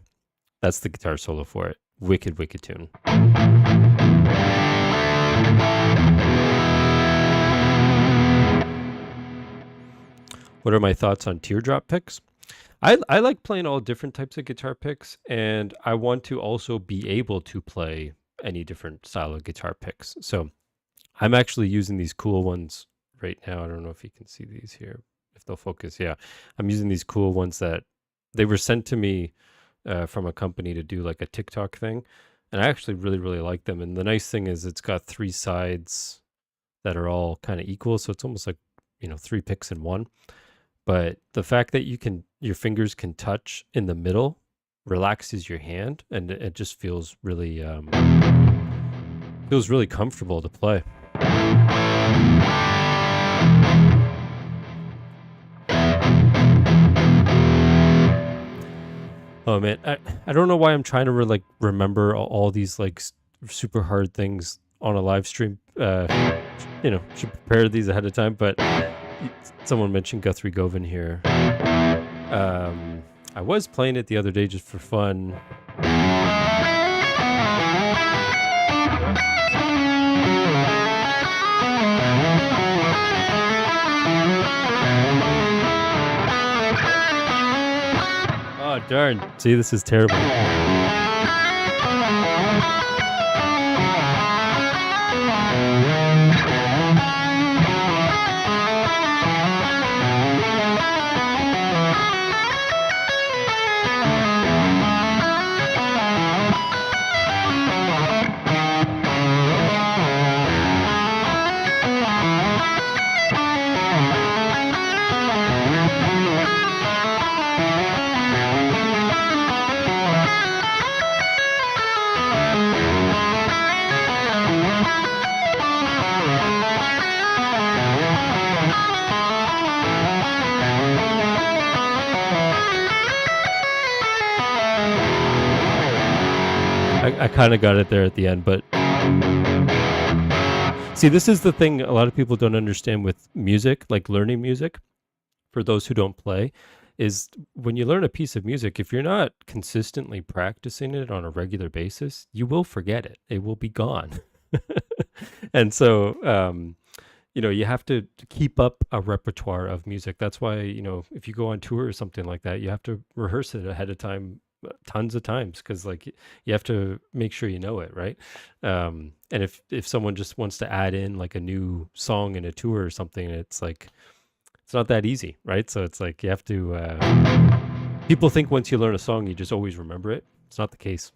That's the guitar solo for it. Wicked, wicked tune. What are my thoughts on teardrop picks? I like playing all different types of guitar picks, and I want to also be able to play any different style of guitar picks. So I'm actually using these cool ones right now. I don't know if you can see these here, if they'll focus. Yeah, I'm using these cool ones that they were sent to me from a company to do like a TikTok thing. And I actually really, really like them. And the nice thing is it's got 3 sides that are all kind of equal. So it's almost like, 3 picks in one. But the fact that your fingers can touch in the middle relaxes your hand, and it just feels really comfortable to play. Oh man, I don't know why I'm trying to remember all these super hard things on a live stream. Should prepare these ahead of time. But someone mentioned Guthrie Govan here. I was playing it the other day just for fun. Oh, darn. See, this is terrible. I kind of got it there at the end, but see, this is the thing a lot of people don't understand with music, like learning music, for those who don't play, is when you learn a piece of music, if you're not consistently practicing it on a regular basis, you will forget it. It will be gone. And so, you have to keep up a repertoire of music. That's why, if you go on tour or something like that, you have to rehearse it ahead of time tons of times, because you have to make sure you know it, right? And if someone just wants to add in like a new song in a tour or something, it's not that easy, right? So it's you have to people think once you learn a song you just always remember it. It's not the case.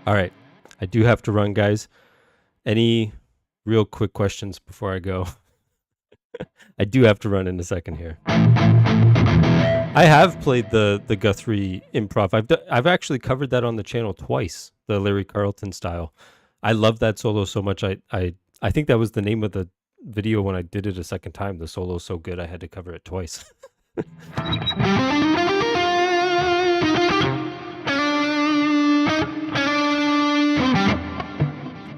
All right. I do have to run, guys. Any real quick questions before I go? I do have to run in a second here. I have played the Guthrie improv. I've actually covered that on the channel twice, the Larry Carlton style. I love that solo so much. I think that was the name of the video when I did it a second time. The solo's so good I had to cover it twice.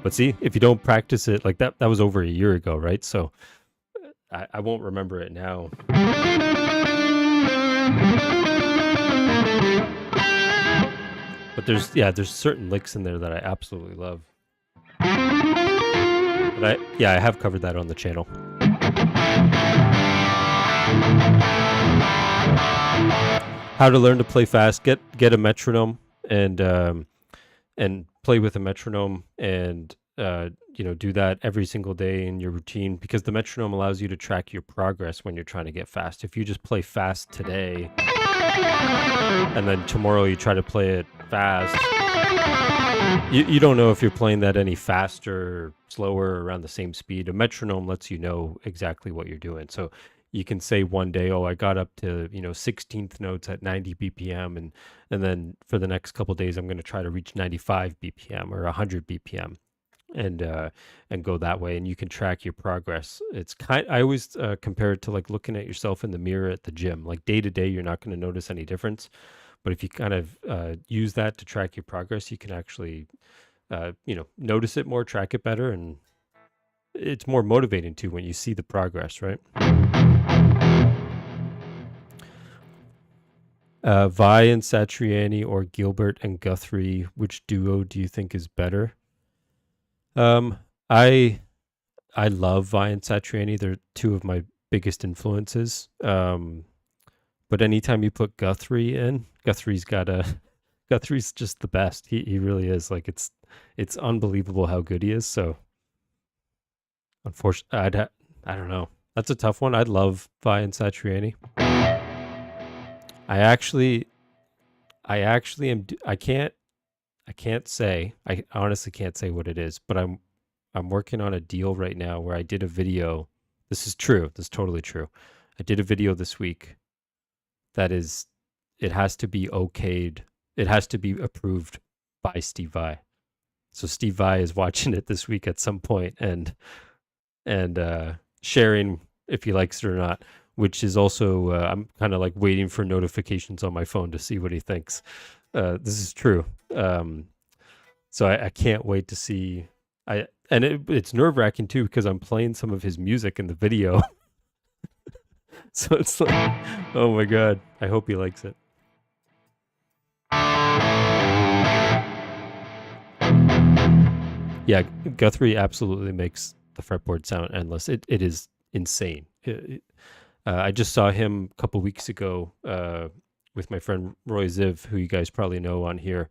But see, if you don't practice it like that was over a year ago, right? So I won't remember it now. But there's certain licks in there that I absolutely love. But I have covered that on the channel. How to learn to play fast. Get a metronome and play with a metronome and do that every single day in your routine, because the metronome allows you to track your progress when you're trying to get fast. If you just play fast today and then tomorrow you try to play it fast, you don't know if you're playing that any faster or slower or around the same speed. A metronome lets you know exactly what you're doing. So you can say one day, oh, I got up to 16th notes at 90 BPM, and then for the next couple of days I'm going to try to reach 95 BPM or 100 BPM, and go that way, and you can track your progress. I always compare it to like looking at yourself in the mirror at the gym. Like day to day you're not going to notice any difference, but if you kind of use that to track your progress, you can actually notice it more, track it better, and it's more motivating too when you see the progress, right? Vi and Satriani or Gilbert and Guthrie, which duo do you think is better? I love Vi and Satriani. They're two of my biggest influences. But anytime you put Guthrie in, Guthrie's just the best. He really is. Like it's unbelievable how good he is. So unfortunately, I don't know. That's a tough one. I'd love Vi and Satriani. I honestly can't say what it is, but I'm working on a deal right now where I did a video. This is true. This is totally true. I did a video this week it has to be okayed. It has to be approved by Steve Vai. So Steve Vai is watching it this week at some point and sharing if he likes it or not, which is also, I'm kind of like waiting for notifications on my phone to see what he thinks. This is true. So I can't wait to see. It's nerve-wracking too, because I'm playing some of his music in the video. So it's like, oh my God, I hope he likes it. Yeah, Guthrie absolutely makes the fretboard sound endless. It is insane. I just saw him a couple weeks ago with my friend Roy Ziv, who you guys probably know on here.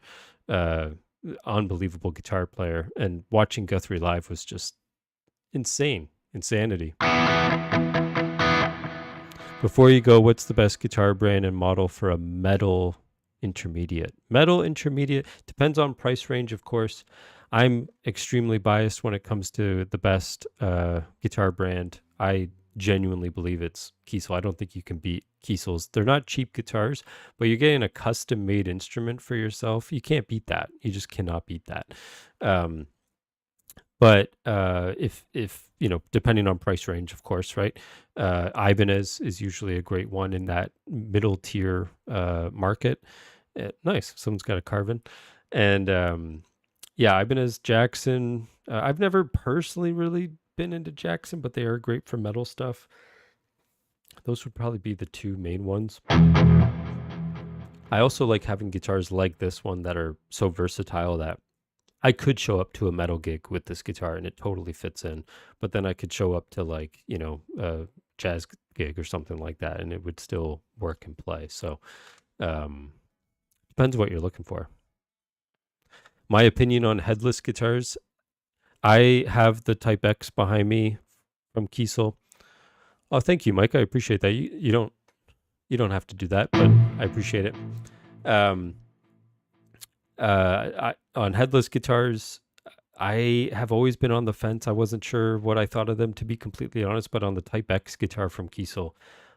Unbelievable guitar player, and watching Guthrie live was just insanity. Before you go, what's the best guitar brand and model for a metal intermediate? Metal intermediate depends on price range, of course. I'm extremely biased when it comes to the best guitar brand. I genuinely believe it's Kiesel. I don't think you can beat Kiesels. They're not cheap guitars, but you're getting a custom-made instrument for yourself. You can't beat that. You just cannot beat that. But if depending on price range, of course, right? Ibanez is usually a great one in that middle tier market. Nice. Someone's got a Carvin. And Ibanez, Jackson. I've never personally really been into Jackson, but they are great for metal stuff. Those would probably be the two main ones. I also like having guitars like this one that are so versatile that I could show up to a metal gig with this guitar and it totally fits in, but then I could show up to like, a jazz gig or something like that and it would still work and play. So depends what you're looking for. My opinion on headless guitars, I have the Type X behind me from Kiesel. Oh, thank you, Mike. I appreciate that. You don't have to do that, but I appreciate it. On headless guitars, I have always been on the fence. I wasn't sure what I thought of them, to be completely honest, but on the Type X guitar from Kiesel,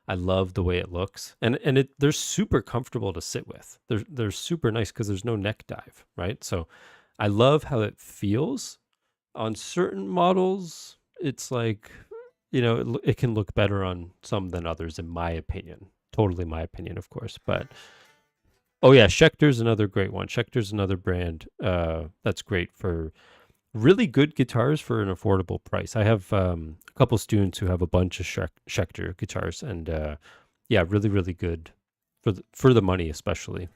I love the way it looks. And they're super comfortable to sit with. They're super nice because there's no neck dive, right? So I love how it feels. On certain models, it's like, it can look better on some than others, in my opinion. Totally my opinion, of course. But oh yeah, Schecter's another great one. Schecter's another brand that's great for really good guitars for an affordable price. I have a couple students who have a bunch of Schecter guitars, and yeah, really, really good for the money, especially.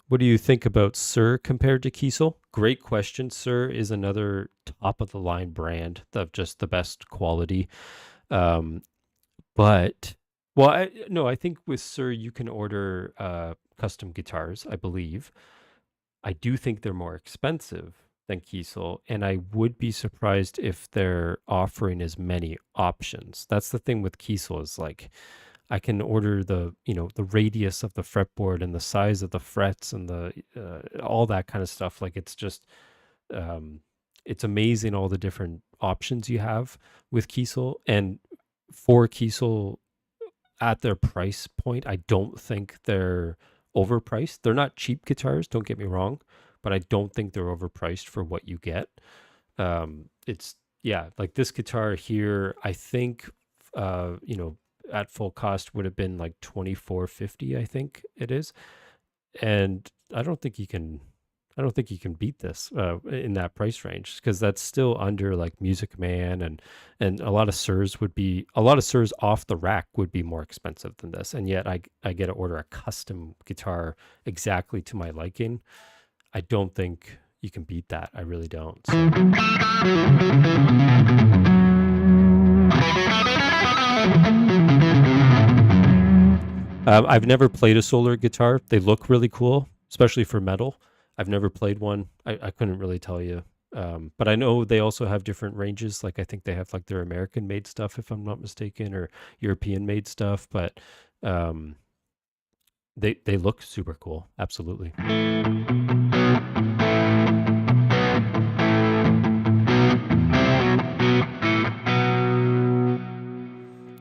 What do you think about Sir compared to Kiesel? Great question. Sir is another top of the line brand of just the best quality. Um, but well, no, I think with Sir you can order custom guitars, I believe. I do think they're more expensive than Kiesel, and I would be surprised if they're offering as many options. That's the thing with Kiesel, is like I can order the radius of the fretboard and the size of the frets and the all that kind of stuff. Like it's just um, it's amazing all the different options you have with Kiesel. And for Kiesel, at their price point, I don't think they're overpriced. They're not cheap guitars, don't get me wrong, but I don't think they're overpriced for what you get. It's yeah, like this guitar here, I think at full cost would have been like 2450, I think it is. And I don't think you can beat this in that price range, because that's still under like Music Man, and a lot of Sirs off the rack would be more expensive than this, and yet I get to order a custom guitar exactly to my liking. I don't think you can beat that. I really don't. So I've never played a solar guitar. They look really cool, especially for metal. I've never played one. I couldn't really tell you. But I know they also have different ranges. Like I think they have like their American made stuff, if I'm not mistaken, or European made stuff. But um, they look super cool. Absolutely.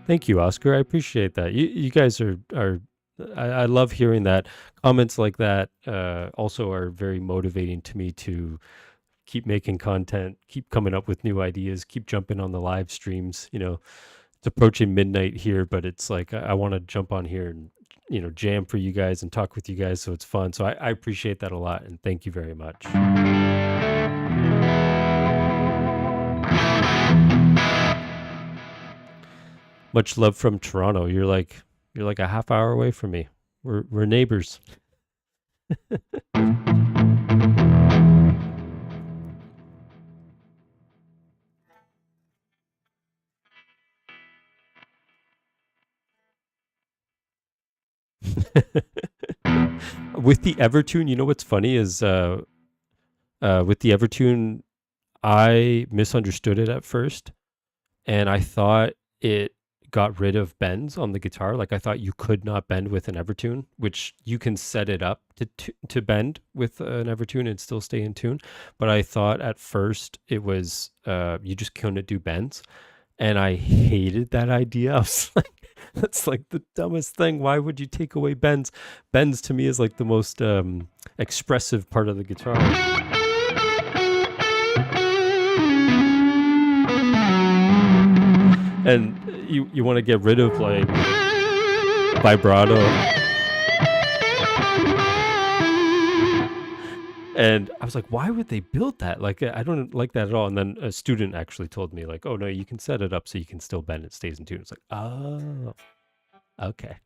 Thank you, Oscar. I appreciate that. You guys are I love hearing that. Comments like that also are very motivating to me to keep making content, keep coming up with new ideas, keep jumping on the live streams. It's approaching midnight here, but it's like I want to jump on here and jam for you guys and talk with you guys, so it's fun. So I appreciate that a lot, and thank you very much. Much love from Toronto. You're like a half hour away from me. We're neighbors. With the Evertune, what's funny is with the Evertune, I misunderstood it at first, and I thought it got rid of bends on the guitar. Like I thought you could not bend with an Evertune, which you can set it up to bend with an Evertune and still stay in tune. But I thought at first it was you just couldn't do bends, and I hated that idea. I was like, that's like the dumbest thing. Why would you take away bends? Bends to me is like the most expressive part of the guitar. And you want to get rid of like vibrato. And I was like, why would they build that? Like, I don't like that at all. And then a student actually told me, like, oh, no, you can set it up so you can still bend, it stays in tune. It's like, oh, okay.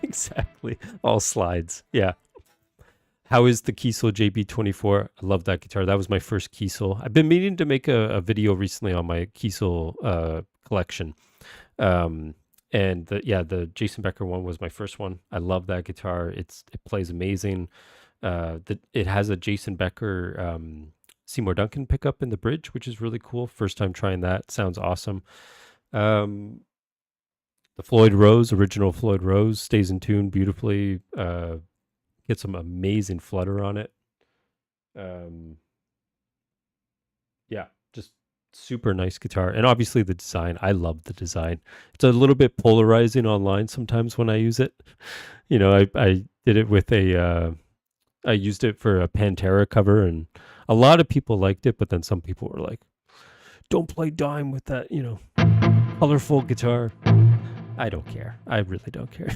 Exactly. All slides. Yeah. How is the Kiesel JB24? I love that guitar. That was my first Kiesel. I've been meaning to make a video recently on my Kiesel collection. And the Jason Becker one was my first one. I love that guitar. It plays amazing. It has a Jason Becker Seymour Duncan pickup in the bridge, which is really cool. First time trying that. Sounds awesome. Um, the Floyd Rose, original Floyd Rose, stays in tune beautifully. Get some amazing flutter on it. Um, yeah, just super nice guitar. And obviously the design. I love the design. It's a little bit polarizing online sometimes when I use it. I did it with I used it for a Pantera cover, and a lot of people liked it, but then some people were like, don't play dime with that, colorful guitar. I don't care. I really don't care.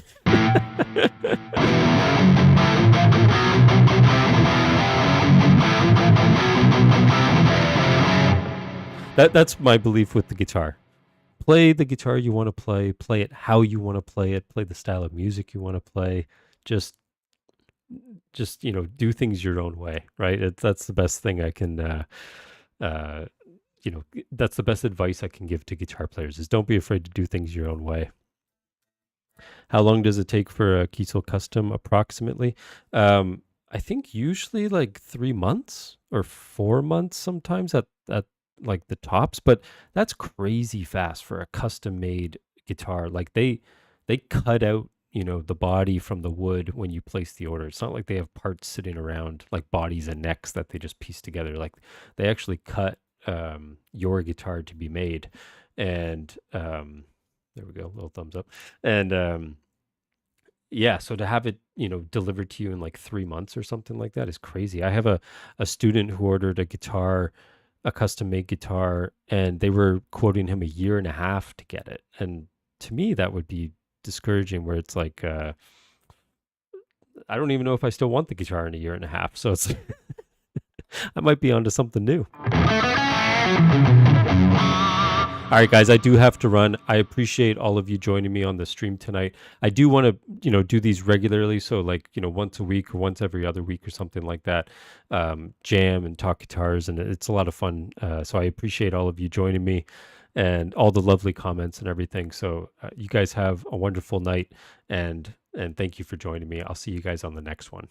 That's my belief with the guitar. Play the guitar you want to play it how you want to play the style of music you want to play. Just do things your own way, right? That's the best thing I can uh that's the best advice I can give to guitar players is don't be afraid to do things your own way. How long does it take for a Kiesel custom approximately? I think usually like 3 months or 4 months sometimes at like the tops, but that's crazy fast for a custom made guitar. Like they cut out, the body from the wood when you place the order. It's not like they have parts sitting around like bodies and necks that they just piece together. Like they actually cut your guitar to be made. And there we go, little thumbs up. And yeah, so to have it, delivered to you in like 3 months or something like that is crazy. I have a student who ordered a guitar, a custom made guitar, and they were quoting him a year and a half to get it. And to me, that would be discouraging, where it's like, I don't even know if I still want the guitar in a year and a half. So it's, I might be onto something new. All right, guys, I do have to run. I appreciate all of you joining me on the stream tonight. I do want to, do these regularly. So like, once a week or once every other week or something like that, jam and talk guitars. And it's a lot of fun. So I appreciate all of you joining me and all the lovely comments and everything. So you guys have a wonderful night, and thank you for joining me. I'll see you guys on the next one.